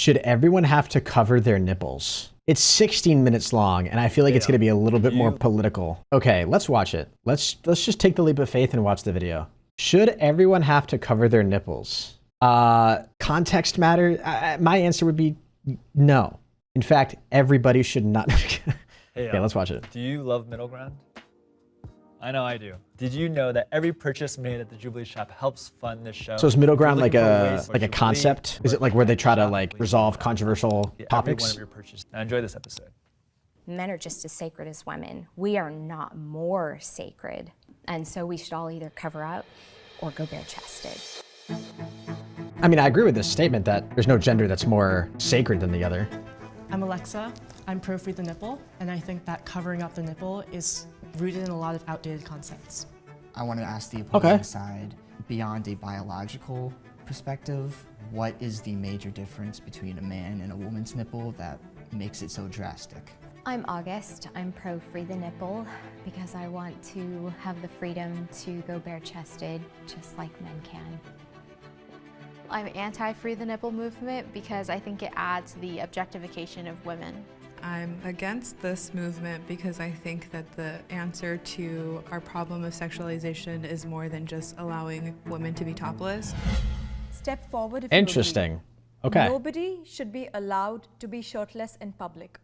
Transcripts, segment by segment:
Should everyone have to cover their nipples? It's 16 minutes long, and I feel like it's gonna be a little bit more political. Okay, let's watch it. Let's just take the leap of faith and watch the video. Should everyone have to cover their nipples? Context matter? My answer would be no. In fact, everybody should not. Okay, let's watch it. Do you love middle ground? I know I do. Did you know that every purchase made at the Jubilee shop helps fund this show? So is middle ground like a concept? Is it like where they try to like resolve controversial topics? Every one of your purchases. Now enjoy this episode. Men are just as sacred as women. We are not more sacred. And so we should all either cover up or go bare-chested. I mean, I agree with this statement that there's no gender that's more sacred than the other. I'm Alexa. I'm pro free the nipple, and I think that covering up the nipple is rooted in a lot of outdated concepts. I want to ask the opposing side, beyond a biological perspective, what is the major difference between a man and a woman's nipple that makes it so drastic? I'm August. I'm pro free the nipple because I want to have the freedom to go bare-chested just like men can. I'm anti-free the nipple movement because I think it adds to the objectification of women. I'm against this movement because I think that the answer to our problem of sexualization is more than just allowing women to be topless. Step forward if Interesting. You agree. Okay. Nobody should be allowed to be shirtless in public.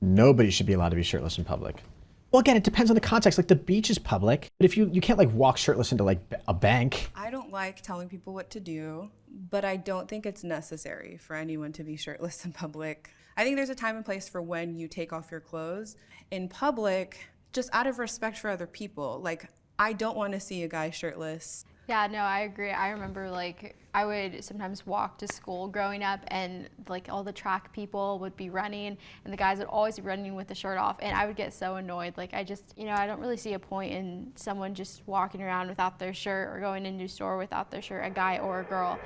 Nobody should be allowed to be shirtless in public. Well, again, it depends on the context. Like the beach is public, but if you can't like walk shirtless into like a bank. I don't like telling people what to do, but I don't think it's necessary for anyone to be shirtless in public. I think there's a time and place for when you take off your clothes. In public, just out of respect for other people, like I don't want to see a guy shirtless. Yeah, no, I agree. I remember like I would sometimes walk to school growing up and like all the track people would be running and the guys would always be running with the shirt off and I would get so annoyed. Like I just, I don't really see a point in someone just walking around without their shirt or going into a store without their shirt, a guy or a girl.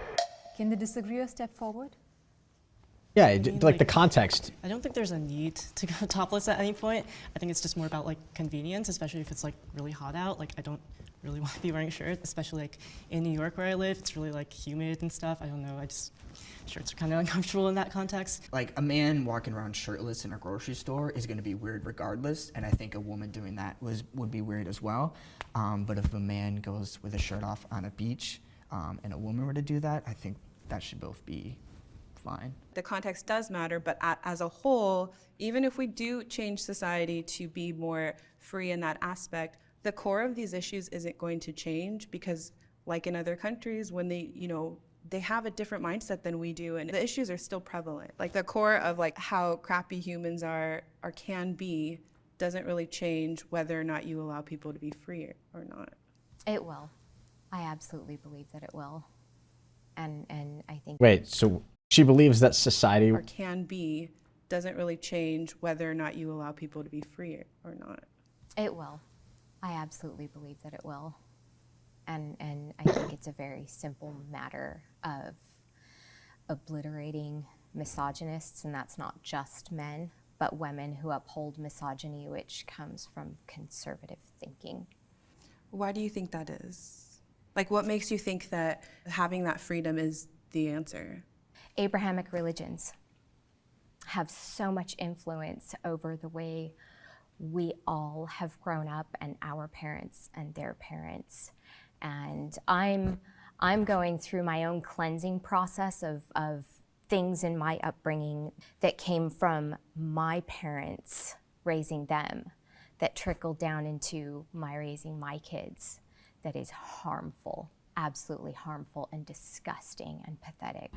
Can the disagreeer step forward? Yeah, I mean, like the context. I don't think there's a need to go topless at any point. I think it's just more about like convenience, especially if it's like really hot out. Like I don't really want to be wearing a shirt, especially like in New York where I live. It's really like humid and stuff. I don't know, shirts are kind of uncomfortable in that context. Like a man walking around shirtless in a grocery store is going to be weird regardless, and I think a woman doing that would be weird as well. But if a man goes with a shirt off on a beach and a woman were to do that, I think that should both be fine. The context does matter, but as a whole, even if we do change society to be more free in that aspect, the core of these issues isn't going to change because like in other countries, when they have a different mindset than we do and the issues are still prevalent. Like the core of like how crappy humans are or can be doesn't really change whether or not you allow people to be free or not. It will. I absolutely believe that it will. And I think... Wait, so she believes that society... Or can be doesn't really change whether or not you allow people to be free or not. It will. I absolutely believe that it will. And I think it's a very simple matter of obliterating misogynists, and that's not just men, but women who uphold misogyny, which comes from conservative thinking. Why do you think that is? Like, what makes you think that having that freedom is the answer? Abrahamic religions have so much influence over the way we all have grown up, and our parents and their parents. And I'm going through my own cleansing process of things in my upbringing that came from my parents raising them, that trickled down into my raising my kids, that is harmful, absolutely harmful and disgusting and pathetic.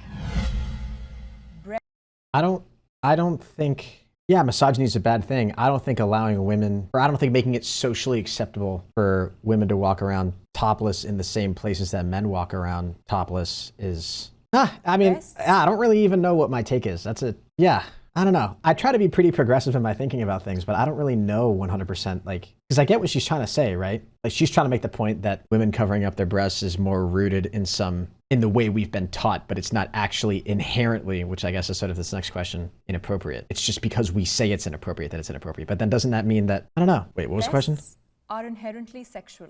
I don't think... Yeah, misogyny is a bad thing. I don't think allowing women, or I don't think making it socially acceptable for women to walk around topless in the same places that men walk around topless is, I don't really even know what my take is. I don't know. I try to be pretty progressive in my thinking about things, but I don't really know 100%, because I get what she's trying to say, right? Like she's trying to make the point that women covering up their breasts is more rooted in the way we've been taught, but it's not actually inherently, which I guess is sort of this next question, inappropriate. It's just because we say it's inappropriate that it's inappropriate. But then doesn't that mean that, I don't know. Wait, what was the question? Are inherently sexual.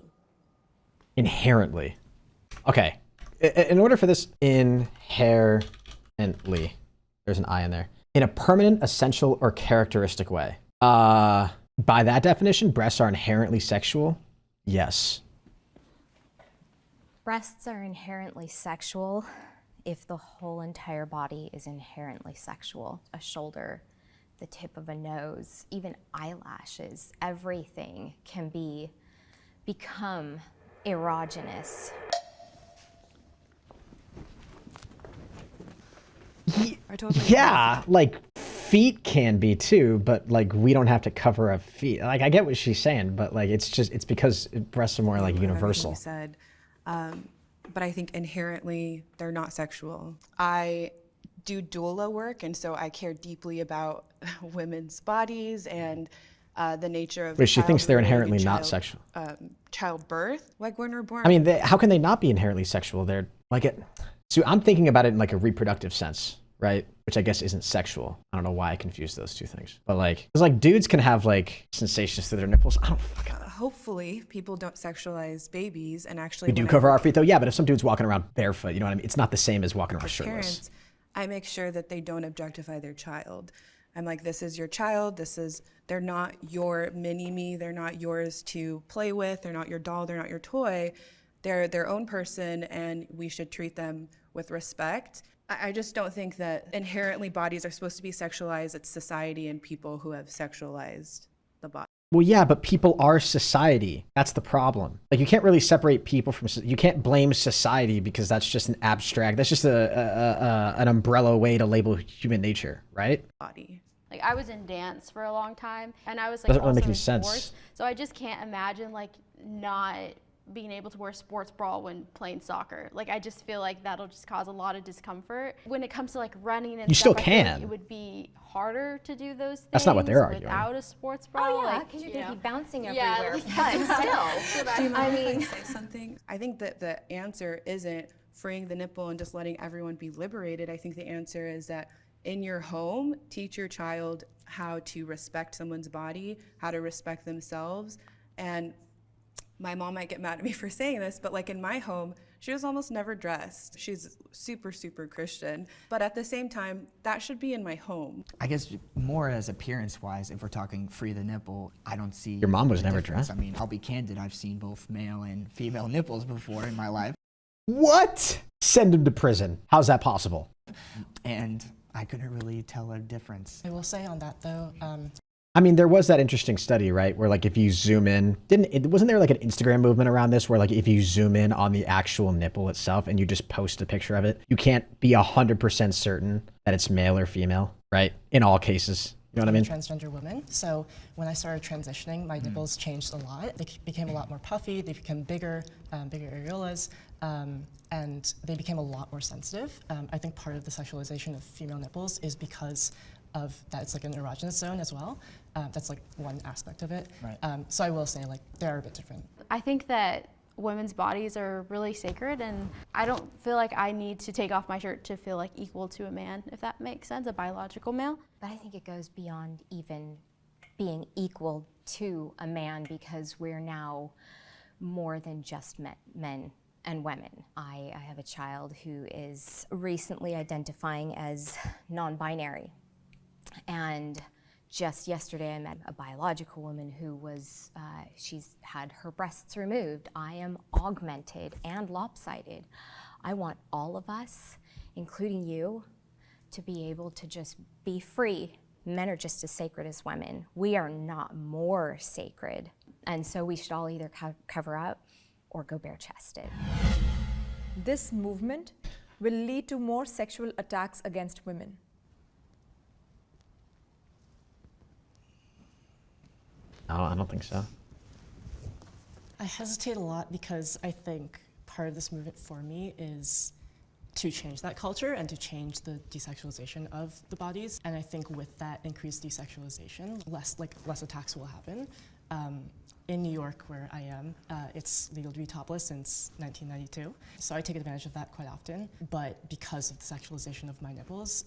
Inherently. Okay. in order for this inherently, there's an I in there, in a permanent, essential, or characteristic way. By that definition, breasts are inherently sexual? Yes. Breasts are inherently sexual if the whole entire body is inherently sexual. A shoulder, the tip of a nose, even eyelashes, everything can become erogenous. I totally Yeah, like feet can be too, but like we don't have to cover up feet. Like I get what she's saying, but like it's because breasts are more like Everything universal. you said, but I think inherently they're not sexual. I do doula work, and so I care deeply about women's bodies and the nature of. Wait, she thinks they're childhood inherently and not sexual. Childbirth, like when we're born. I mean, how can they not be inherently sexual? They're like it. So I'm thinking about it in like a reproductive sense, right? Which I guess isn't sexual. I don't know why I confused those two things. But like, because like dudes can have like sensations through their nipples. I don't fucking. Hopefully, people don't sexualize babies and actually. We do cover our feet though, yeah. But if some dude's walking around barefoot, you know what I mean? It's not the same as walking around shirtless. Parents, I make sure that they don't objectify their child. I'm like, this is your child. They're not your mini-me. They're not yours to play with. They're not your doll. They're not your toy. They're their own person, and we should treat them with respect. I just don't think that inherently bodies are supposed to be sexualized. It's society and people who have sexualized the body. Well, yeah, but people are society. That's the problem. Like you can't really separate people from, you can't blame society because that's just an abstract, that's just an umbrella way to label human nature, right? Body. Like I was in dance for a long time, and I was like Doesn't really also make any in sense. sports, so I just can't imagine like not being able to wear a sports bra when playing soccer. Like I just feel like that'll just cause a lot of discomfort. When it comes to like running and You still stuff, I feel like can. it would be harder to do those things. That's not what they're arguing. Without a sports bra. Oh yeah, like, because you're you gonna know. be bouncing Yeah, everywhere. like, But still, Do you mind I if mean, say something? I think that the answer isn't freeing the nipple and just letting everyone be liberated. I think the answer is that in your home, teach your child how to respect someone's body, how to respect themselves. And my mom might get mad at me for saying this, but like in my home, she was almost never dressed. She's super, super Christian. But at the same time, that should be in my home. I guess more as appearance-wise, if we're talking free the nipple, I don't see. Your mom was the never difference. dressed? I mean, I'll be candid. I've seen both male and female nipples before in my life, What? Send him to prison. How's that possible? and I couldn't really tell a difference. I will say on that though, I mean, there was that interesting study, right? Where like if you zoom in, wasn't there like an Instagram movement around this where like if you zoom in on the actual nipple itself and you just post a picture of it, you can't be 100% certain that it's male or female, right? In all cases. You know what I mean? I'm a transgender woman, so when I started transitioning, my nipples changed a lot. They became a lot more puffy, they became bigger, bigger areolas, and they became a lot more sensitive. I think part of the sexualization of female nipples is because of that it's like an erogenous zone as well. That's like one aspect of it. Right. So I will say like they are a bit different. I think that women's bodies are really sacred, and I don't feel like I need to take off my shirt to feel like equal to a man, if that makes sense, a biological male. but I think it goes beyond even being equal to a man because we're now more than just men and women. I have a child who is recently identifying as non-binary. And just yesterday I met a biological woman who was, she's had her breasts removed. I am augmented and lopsided. I want all of us, including you, to be able to just be free. Men are just as sacred as women. We are not more sacred. And so we should all either cover up or go bare-chested. This movement will lead to more sexual attacks against women. No, I don't think so. I hesitate a lot because I think part of this movement for me is to change that culture and to change the desexualization of the bodies. And I think with that increased desexualization, less attacks will happen. In New York, where I am, it's legal to be topless since 1992. So I take advantage of that quite often. But because of the sexualization of my nipples,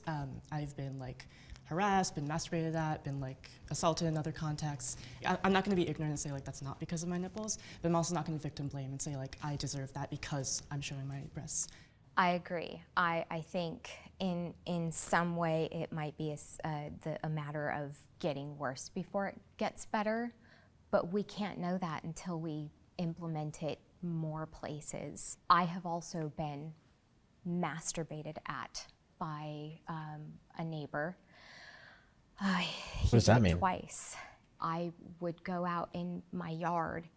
I've been like harassed, been masturbated at, been like assaulted in other contexts. I'm not going to be ignorant and say like that's not because of my nipples, but I'm also not going to victim blame and say like I deserve that because I'm showing my breasts. I agree. I think in some way it might be a matter of getting worse before it gets better, but we can't know that until we implement it more places. I have also been masturbated at by a neighbor. What does that mean? Twice. I would go out in my yard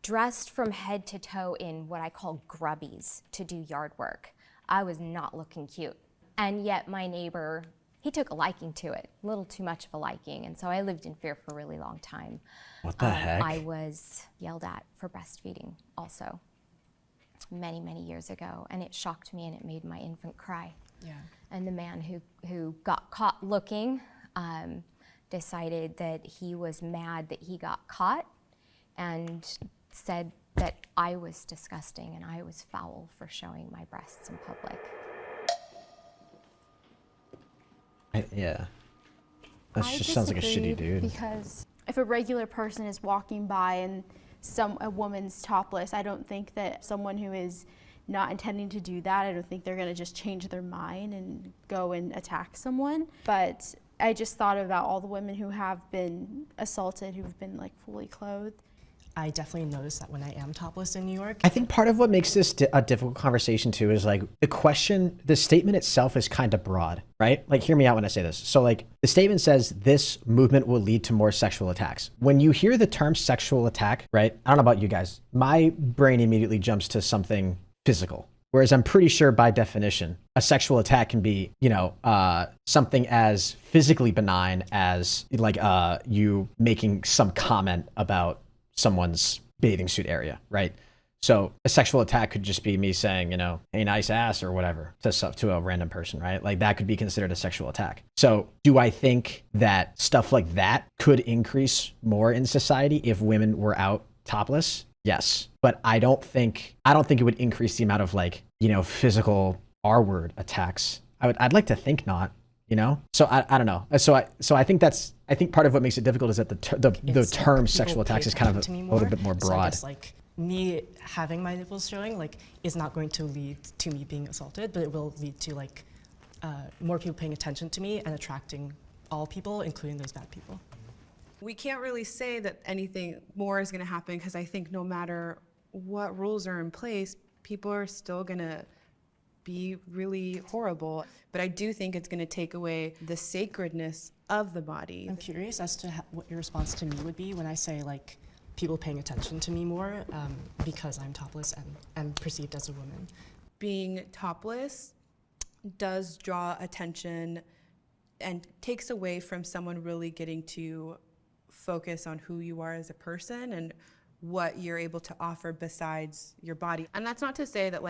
dressed from head to toe in what I call grubbies to do yard work. I was not looking cute. And yet my neighbor, he took a liking to it, a little too much of a liking. And so I lived in fear for a really long time. What the heck? I was yelled at for breastfeeding also many, many years ago. And it shocked me and it made my infant cry. Yeah. And the man who got caught looking decided that he was mad that he got caught and said that I was disgusting and I was foul for showing my breasts in public. Yeah. That just sounds like a shitty dude. Because if a regular person is walking by and a woman's topless, I don't think that someone who is not intending to do that, I don't think they're going to just change their mind and go and attack someone. But I just thought about all the women who have been assaulted, who've been like fully clothed. I definitely noticed that when I am topless in New York. I think part of what makes this a difficult conversation too is like the statement itself is kind of broad, right? Like, hear me out when I say this. So like the statement says this movement will lead to more sexual attacks. When you hear the term sexual attack, right? I don't know about you guys. My brain immediately jumps to something physical. Whereas I'm pretty sure by definition, a sexual attack can be, something as physically benign as like you making some comment about someone's bathing suit area, right? So a sexual attack could just be me saying, hey, nice ass or whatever to a random person, right? Like that could be considered a sexual attack. So do I think that stuff like that could increase more in society if women were out topless? Yes. But I don't think it would increase the amount of physical R-word attacks. I'd like to think not. So I don't know. So I think part of what makes it difficult is that the term sexual attacks is kind of a little bit more broad. So I guess like me having my nipples showing is not going to lead to me being assaulted, but it will lead to more people paying attention to me and attracting all people, including those bad people. We can't really say that anything more is going to happen because I think no matter what rules are in place, people are still going to be really horrible. But I do think it's going to take away the sacredness of the body. I'm curious as to what your response to me would be when I say people paying attention to me more because I'm topless and am perceived as a woman. Being topless does draw attention and takes away from someone really getting to focus on who you are as a person and what you're able to offer besides your body. And that's not to say that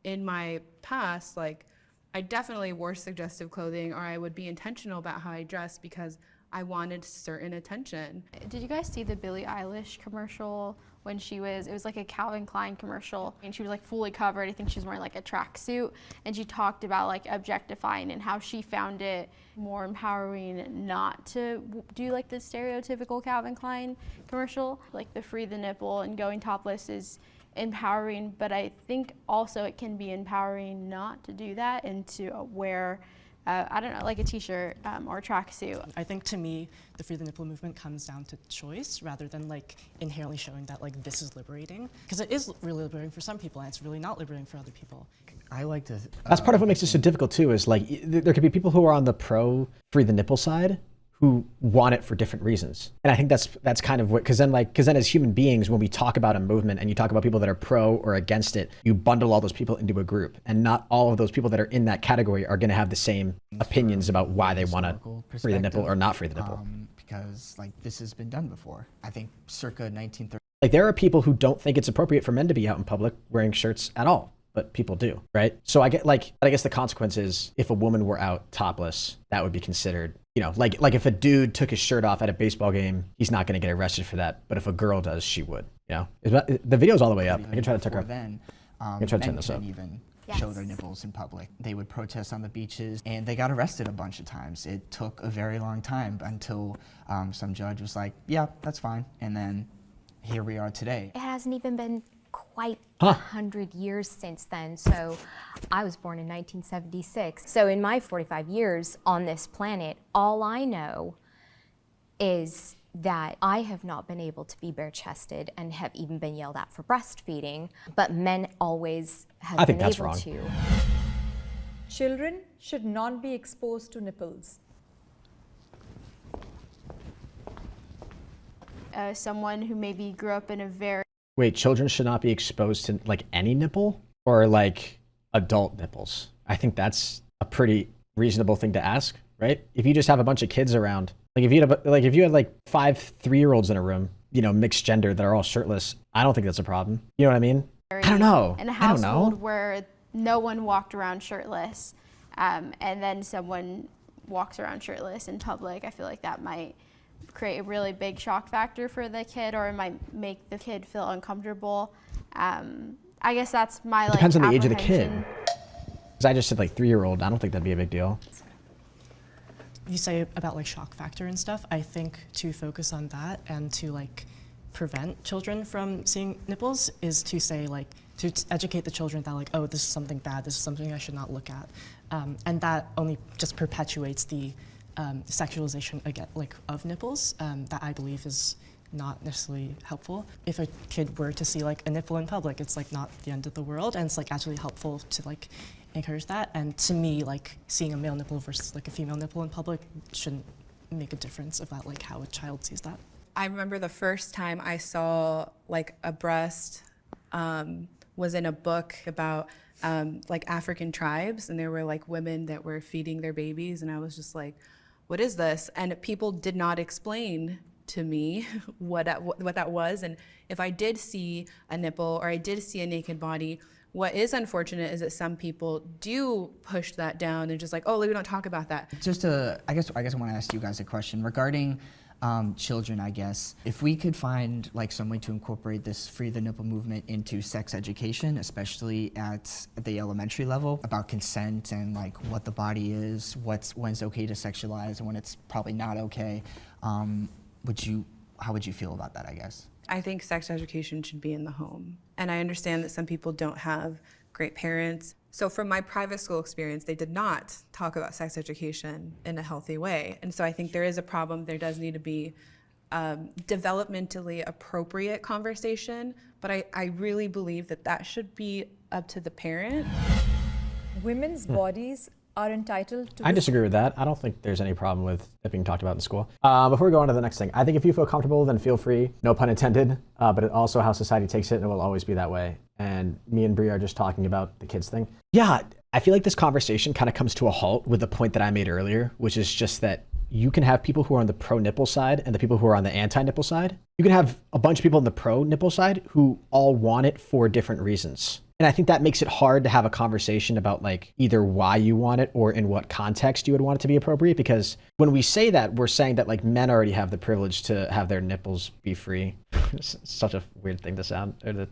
in my past, I definitely wore suggestive clothing or I would be intentional about how I dress because I wanted certain attention. Did you guys see the Billie Eilish commercial when it was like a Calvin Klein commercial and she was fully covered. I think she was wearing a tracksuit and she talked about objectifying and how she found it more empowering not to do the stereotypical Calvin Klein commercial. The free the nipple and going topless is empowering, but I think also it can be empowering not to do that and to wear I don't know, a t-shirt or a tracksuit. I think to me, the free the nipple movement comes down to choice rather than inherently showing that this is liberating. Because it is really liberating for some people and it's really not liberating for other people. I like to... That's part of what makes it so difficult too, is there could be people who are on the pro free the nipple side who want it for different reasons. And I think that's kind of what, because then as human beings, when we talk about a movement and you talk about people that are pro or against it, you bundle all those people into a group. And not all of those people that are in that category are gonna have the same opinions about why they wanna free the nipple or not free the nipple. Because this has been done before. I think circa 1930. There are people who don't think it's appropriate for men to be out in public wearing shirts at all, but people do, right? So I guess the consequence is if a woman were out topless, that would be considered, if a dude took his shirt off at a baseball game, he's not going to get arrested for that. But if a girl does, she would. The video's all the way up. I can try to tuck her up. Then, I can try to turn this up. Even show their Yes. nipples in public. They would protest on the beaches, and they got arrested a bunch of times. It took a very long time until some judge was like, yeah, that's fine. And then here we are today. It hasn't even been quite Huh. 100 years since then. So I was born in 1976. So in my 45 years on this planet, all I know is that I have not been able to be bare-chested and have even been yelled at for breastfeeding, but men always have I think been that's able wrong. to. Children should not be exposed to nipples. Someone who maybe grew up in a very Wait, children should not be exposed to like any nipple or like adult nipples. I think that's a pretty reasonable thing to ask, right? If you just have a bunch of kids around, like if you had like 5 3-year-olds in a room, you know, mixed gender that are all shirtless, I don't think that's a problem. You know what I mean? I don't know. in a I don't household know. where no one walked around shirtless, and then someone walks around shirtless in public, I feel like that might create a really big shock factor for the kid, or it might make the kid feel uncomfortable. I guess that's my Depends on the age of the apprehension. kid. Because I just said like 3-year-old. I don't think that'd be a big deal. You say about like shock factor and stuff, I think to focus on that and to like prevent children from seeing nipples is to say like, to educate the children that like, oh, this is something bad, this is something I should not look at. And that only just perpetuates the sexualization again, like of nipples that I believe is not necessarily helpful. If a kid were to see like a nipple in public, it's like not the end of the world, and it's like actually helpful to like encourage that. And to me, like seeing a male nipple versus like a female nipple in public shouldn't make a difference about like how a child sees that. I remember the first time I saw like a breast was in a book about like African tribes, and there were like women that were feeding their babies, and I was just like, what is this? And people did not explain to me what that was. And if I did see a nipple or I did see a naked body, what is unfortunate is that some people do push that down and just like, oh, we don't talk about that. Just I guess I want to ask you guys a question regarding children, I guess. If we could find like some way to incorporate this Free the Nipple movement into sex education, especially at the elementary level, about consent and like what the body is, when it's okay to sexualize and when it's probably not okay, how would you feel about that, I guess? I think sex education should be in the home. And I understand that some people don't have great parents. So from my private school experience, they did not talk about sex education in a healthy way. And so I think there is a problem. There does need to be developmentally appropriate conversation, but I really believe that that should be up to the parent. Women's bodies are entitled to I disagree with that. I don't think there's any problem with it being talked about in school. Before we go on to the next thing, I think if you feel comfortable, then feel free. No pun intended, but it also how society takes it, and it will always be that way. And me and Brie are just talking about the kids thing. Yeah, I feel like this conversation kind of comes to a halt with the point that I made earlier, which is just that you can have people who are on the pro-nipple side and the people who are on the anti-nipple side. You can have a bunch of people on the pro-nipple side who all want it for different reasons. And I think that makes it hard to have a conversation about like either why you want it or in what context you would want it to be appropriate. Because when we say that, we're saying that like men already have the privilege to have their nipples be free. It's such a weird thing to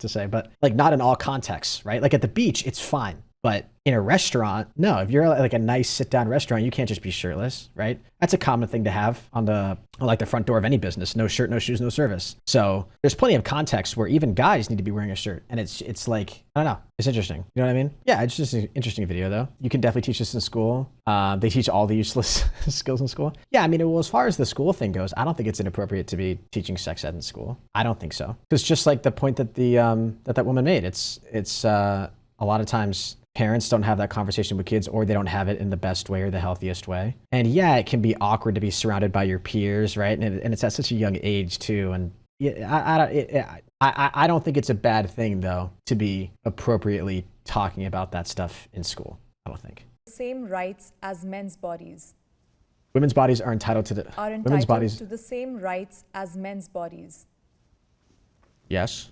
say, but like not in all contexts, right? Like at the beach, it's fine. But in a restaurant, no, if you're at like a nice sit down restaurant, you can't just be shirtless, right? That's a common thing to have on the front door of any business. No shirt, no shoes, no service. So there's plenty of context where even guys need to be wearing a shirt. And it's like, I don't know, it's interesting. You know what I mean? Yeah, it's just an interesting video though. You can definitely teach this in school. They teach all the useless skills in school. Yeah, I mean, well, as far as the school thing goes, I don't think it's inappropriate to be teaching sex ed in school. I don't think so. Because just like the point that that woman made, it's a lot of times parents don't have that conversation with kids, or they don't have it in the best way or the healthiest way. And yeah, it can be awkward to be surrounded by your peers, right? And it's at such a young age too. And yeah, I don't think it's a bad thing though to be appropriately talking about that stuff in school. I don't think. Same rights as men's bodies. Women's bodies are entitled to women's bodies to the same rights as men's bodies. Yes.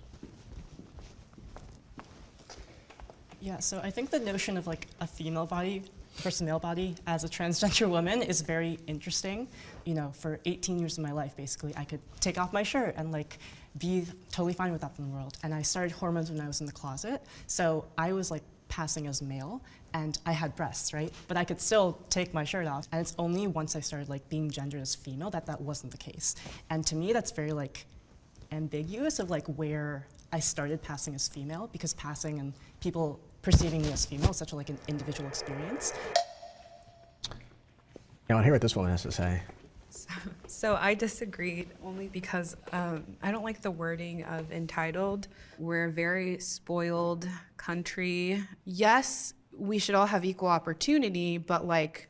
Yeah, so I think the notion of like a female body versus a male body as a transgender woman is very interesting. You know, for 18 years of my life, basically, I could take off my shirt and like be totally fine with that in the world. And I started hormones when I was in the closet. So I was like passing as male and I had breasts, right? But I could still take my shirt off. And it's only once I started like being gendered as female that that wasn't the case. And to me, that's very like ambiguous of like where I started passing as female, because passing and people perceiving me as female is such a, like an individual experience. I want to hear what this woman has to say. So I disagreed only because I don't like the wording of entitled. We're a very spoiled country. Yes, we should all have equal opportunity, but like,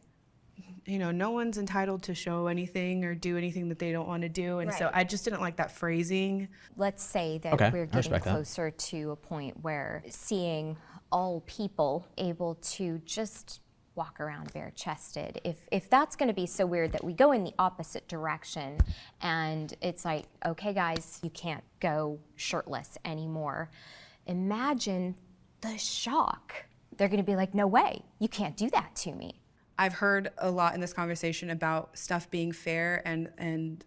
you know, no one's entitled to show anything or do anything that they don't want to do. And so Right. I just didn't like that phrasing. Let's say that Okay, we're I getting respect that. closer to a point where seeing all people able to just walk around bare-chested. If that's going to be so weird that we go in the opposite direction and it's like, okay guys, you can't go shirtless anymore. Imagine the shock. They're going to be like, no way, you can't do that to me. I've heard a lot in this conversation about stuff being fair, and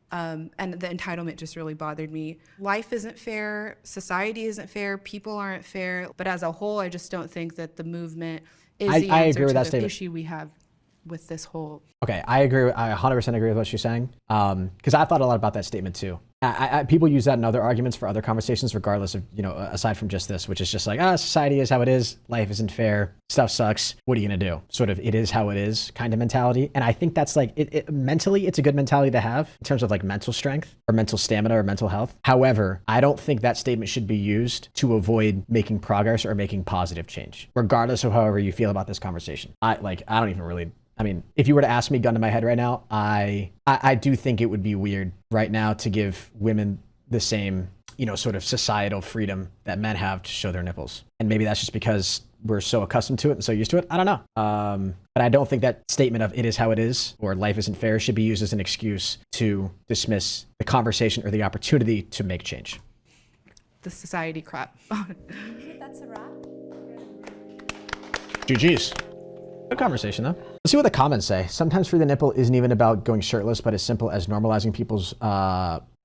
the entitlement just really bothered me. Life isn't fair, society isn't fair, people aren't fair, but as a whole, I just don't think that the movement is the I answer agree with to that the statement. issue we have with this whole. Okay, I agree. I 100% agree with what she's saying. Because I've thought a lot about that statement too. People use that in other arguments for other conversations, regardless of, you know, aside from just this, which is just like, society is how it is. Life isn't fair. Stuff sucks. What are you going to do? Sort of, it is how it is kind of mentality. And I think that's like, mentally, it's a good mentality to have in terms of like mental strength or mental stamina or mental health. However, I don't think that statement should be used to avoid making progress or making positive change, regardless of however you feel about this conversation. I don't even really. I mean, if you were to ask me, gun to my head right now, I do think it would be weird right now to give women the same, you know, sort of societal freedom that men have to show their nipples. And maybe that's just because we're so accustomed to it and so used to it. I don't know. But I don't think that statement of it is how it is or life isn't fair should be used as an excuse to dismiss the conversation or the opportunity to make change. The society crap. That's a wrap. GG's. Good conversation though. Let's see what the comments say. Sometimes free the nipple isn't even about going shirtless, but as simple as normalizing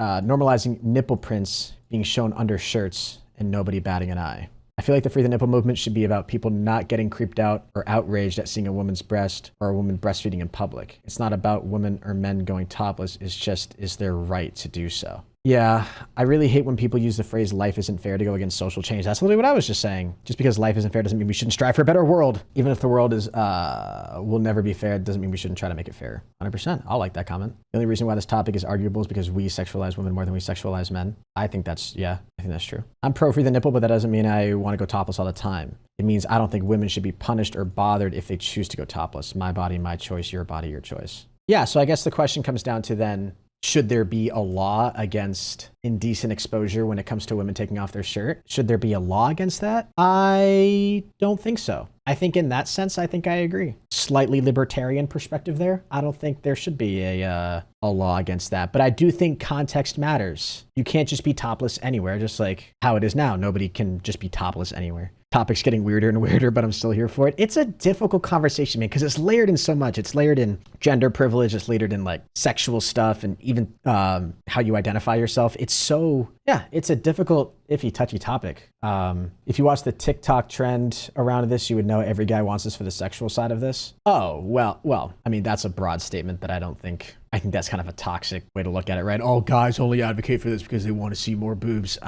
normalizing nipple prints being shown under shirts and nobody batting an eye. I feel like the free the nipple movement should be about people not getting creeped out or outraged at seeing a woman's breast or a woman breastfeeding in public. It's not about women or men going topless. It's just, is their right to do so. Yeah, I really hate when people use the phrase life isn't fair to go against social change. That's literally what I was just saying. Just because life isn't fair doesn't mean we shouldn't strive for a better world. Even if the world is will never be fair, it doesn't mean we shouldn't try to make it fair. 100%. I'll like that comment. The only reason why this topic is arguable is because we sexualize women more than we sexualize men. I think that's true. I'm pro free the nipple, but that doesn't mean I want to go topless all the time. It means I don't think women should be punished or bothered if they choose to go topless. My body, my choice, your body, your choice. Yeah, so I guess the question comes down to then, should there be a law against indecent exposure when it comes to women taking off their shirt? Should there be a law against that? I don't think so. I think in that sense, I think I agree. Slightly libertarian perspective there. I don't think there should be a law against that, but I do think context matters. You can't just be topless anywhere, just like how it is now. Nobody can just be topless anywhere. Topic's getting weirder and weirder, but I'm still here for it. It's a difficult conversation, man, because it's layered in so much. It's layered in gender privilege. It's layered in like sexual stuff and even how you identify yourself. It's a difficult, iffy, touchy topic. If you watch the TikTok trend around this, you would know every guy wants this for the sexual side of this. Oh, well, I mean, that's a broad statement that I think that's kind of a toxic way to look at it, right? All guys only advocate for this because they want to see more boobs.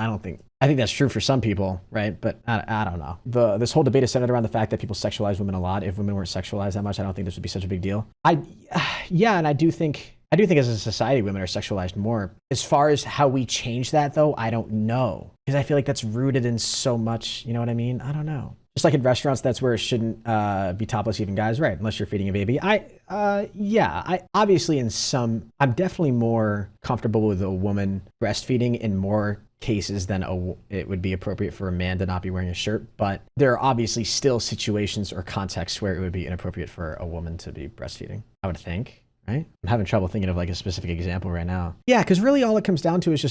I think that's true for some people, right? But I don't know. This whole debate is centered around the fact that people sexualize women a lot. If women weren't sexualized that much, I don't think this would be such a big deal. And I do think as a society, women are sexualized more. As far as how we change that though, I don't know. Because I feel like that's rooted in so much, you know what I mean? I don't know. Just like in restaurants, that's where it shouldn't be topless even guys, right? Unless you're feeding a baby. I'm definitely more comfortable with a woman breastfeeding in more cases than it would be appropriate for a man to not be wearing a shirt. But there are obviously still situations or contexts where it would be inappropriate for a woman to be breastfeeding, I would think. Right? I'm having trouble thinking of like a specific example right now. Yeah, because really all it comes down to is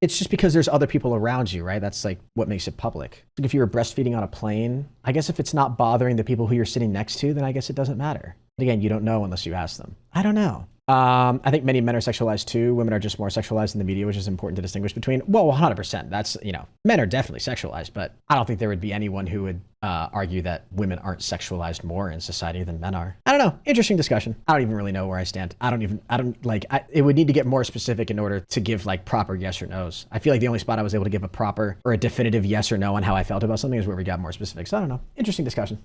it's just because there's other people around you, right? That's like what makes it public. Like if you were breastfeeding on a plane, I guess if it's not bothering the people who you're sitting next to, then I guess it doesn't matter. But again, you don't know unless you ask them. I don't know. I think many men are sexualized too. Women are just more sexualized in the media, which is important to distinguish between. Well, 100%. That's, men are definitely sexualized, but I don't think there would be anyone who would argue that women aren't sexualized more in society than men are. I don't know. Interesting discussion. I don't even really know where I stand. It would need to get more specific in order to give like proper yes or no's. I feel like the only spot I was able to give a proper or a definitive yes or no on how I felt about something is where we got more specific. So I don't know. Interesting discussion.